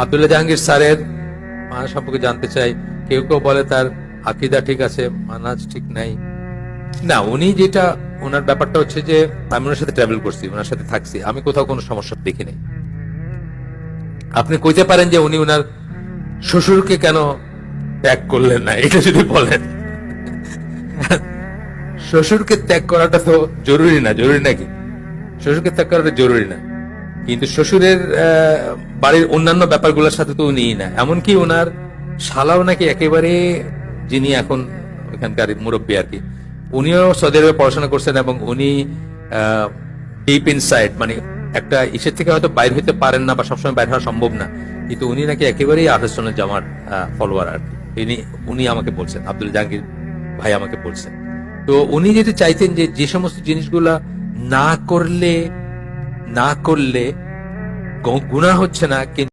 আব্দুল্লাহ জাহাঙ্গীর স্যারের সম্পর্কে জানতে চাই। কেউ কেউ বলে তার আকীদা ঠিক আছে, মানহাজ ঠিক নাই। না, উনি যেটা, ওনার ব্যাপারটা হচ্ছে যে আমি ওনার সাথে ট্রাভেল করছি, ওনার সাথে থাকছি, আমি কোথাও কোনো সমস্যা দেখি নাই। আপনি কইতে পারেন যে উনি ওনার শ্বশুরকে কেন ত্যাগ করলেন না, এটা যদি বলেন, শ্বশুরকে ত্যাগ করাটা তো জরুরি না, জরুরি নাকি? শ্বশুরকে ত্যাগ করাটা জরুরি না, কিন্তু শ্বশুরের বাড়ির অন্যান্য ব্যাপারগুলোর সাথে তো উনি না। এমনকি ওনার শালাও নাকি একেবারে, যিনি এখন এখানকার মুরব্বী আর কি, উনিও সৌদি আরবে পড়াশোনা করছেন এবং উনি ডিপ ইনসাইড, মানে একটা ইসের থেকে হয়তো বাইর হইতে পারেন না বা সবসময় বাইর হওয়া সম্ভব না, কিন্তু উনি নাকি একেবারেই আহলে সুন্নাত জামাত ফলোয়ার আর কি। উনি আমাকে বলছেন, আব্দুল জাহাঙ্গীর ভাই আমাকে বলছেন। তো উনি যেটা চাইতেন যে সমস্ত জিনিসগুলা না করলে গুনাহ হচ্ছে না, কিন্তু